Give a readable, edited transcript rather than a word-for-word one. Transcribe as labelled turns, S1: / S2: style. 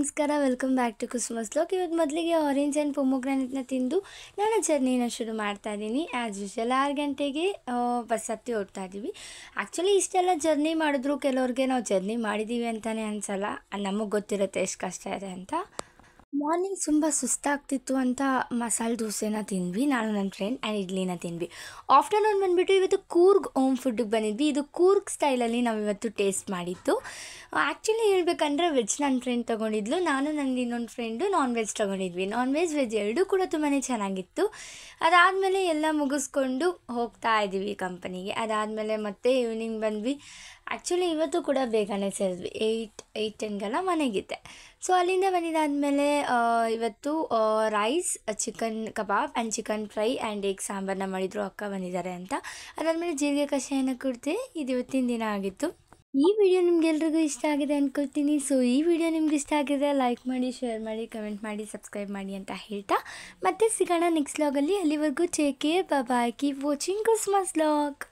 S1: ನಮಸ್ಕಾರ. Welcome back to Kusuma's vlog. ಇವತ್ತು ಮೊದಲಿಗೆ ಆರೆಂಜ್ ಆ್ಯಂಡ್ ಪೊಮೊಗ್ರಾನೇಟ್ನ ತಿಂದು ನಾನು ಜರ್ನಿನ ಶುರು ಮಾಡ್ತಾ ಇದ್ದೀನಿ. ಆ್ಯಸ್ ಯೂಶುವಲ್ 6 ಗಂಟೆಗೆ ಬಸ್ ಹತ್ತಿ ಓಡ್ತಾ ಇದ್ದೀವಿ. ಆ್ಯಕ್ಚುಲಿ ಇಷ್ಟೆಲ್ಲ ಜರ್ನಿ ಮಾಡಿದ್ರು ಕೆಲವ್ರಿಗೆ ನಾವು ಜರ್ನಿ ಮಾಡಿದ್ದೀವಿ ಅಂತಲೇ ಅನಿಸಲ್ಲ. ನಮಗೆ ಗೊತ್ತಿರುತ್ತೆ ಎಷ್ಟು ಕಷ್ಟ ಇದೆ ಅಂತ. ಮಾರ್ನಿಂಗ್ ತುಂಬ ಸುಸ್ತಾಗ್ತಿತ್ತು ಅಂತ ಮಸಾಲೆ ದೋಸೆನ ತಿಂದ್ವಿ, ನಾನು ನನ್ನ ಫ್ರೆಂಡ್ ಆ್ಯಂಡ್ ಇಡ್ಲಿನ ತಿಂದ್ವಿ. ಆಫ್ಟರ್ನೂನ್ ಬಂದುಬಿಟ್ಟು ಇವತ್ತು ಕೂರ್ಗ್ ಹೋಮ್ ಫುಡ್ಡಿಗೆ ಬಂದಿದ್ವಿ. ಇದು ಕೂರ್ಗ್ ಸ್ಟೈಲಲ್ಲಿ ನಾವು ಇವತ್ತು ಟೇಸ್ಟ್ ಮಾಡಿದ್ದು. ಆ್ಯಕ್ಚುಲಿ ಹೇಳ್ಬೇಕಂದ್ರೆ ವೆಜ್ ನನ್ನ ಫ್ರೆಂಡ್ ತೊಗೊಂಡಿದ್ಲು, ನಾನು ನನ್ನ ಇನ್ನೊಂದು ಫ್ರೆಂಡು ನಾನ್ ವೆಜ್ ತೊಗೊಂಡಿದ್ವಿ. ನಾನ್ ವೆಜ್ ವೆಜ್ ಎರಡೂ ಕೂಡ ತುಂಬಾ ಚೆನ್ನಾಗಿತ್ತು. ಅದಾದಮೇಲೆ ಎಲ್ಲ ಮುಗಿಸ್ಕೊಂಡು ಹೋಗ್ತಾ ಇದ್ದೀವಿ ಕಂಪನಿಗೆ. ಅದಾದಮೇಲೆ ಮತ್ತೆ ಈವ್ನಿಂಗ್ ಬಂದ್ವಿ. ಆ್ಯಕ್ಚುಲಿ ಇವತ್ತು ಕೂಡ ಬೇಗನೆ ಸೇರಿದ್ವಿ, 8-10ಗೆಲ್ಲ ಮನೆಗಿದ್ದೆ. ಸೊ ಅಲ್ಲಿಂದ ಬಂದಿದ್ದಾದಮೇಲೆ ಇವತ್ತು rice, chicken kebab and chicken fry and egg ಸಾಂಬಾರನ್ನ ಮಾಡಿದರು, ಅಕ್ಕ ಬಂದಿದ್ದಾರೆ ಅಂತ. ಅದಾದಮೇಲೆ ಜೀರಿಗೆ ಕಷಾಯನ ಕುಡಿದೆ. ಇದು ಇವತ್ತಿನ ದಿನ ಆಗಿತ್ತು. ಈ ವಿಡಿಯೋ ನಿಮ್ಗೆಲ್ರಿಗೂ ಇಷ್ಟ ಆಗಿದೆ ಅಂದ್ಕೊಳ್ತೀನಿ. ಸೊ ಈ ವಿಡಿಯೋ ನಿಮ್ಗೆ ಇಷ್ಟ ಆಗಿದೆ ಲೈಕ್ ಮಾಡಿ, ಶೇರ್ ಮಾಡಿ, ಕಮೆಂಟ್ ಮಾಡಿ, ಸಬ್ಸ್ಕ್ರೈಬ್ ಮಾಡಿ ಅಂತ ಹೇಳ್ತಾ ಮತ್ತೆ ಸಿಗೋಣ ನೆಕ್ಸ್ಟ್ ವ್ಲಾಗಲ್ಲಿ. ಅಲ್ಲಿವರೆಗೂ ಟೇಕ್ ಕೇರ್, ಬಾಯ್, ಕೀಪ್ ವಾಚಿಂಗ್ ಕುಸುಮಸ್ ವ್ಲಾಗ್.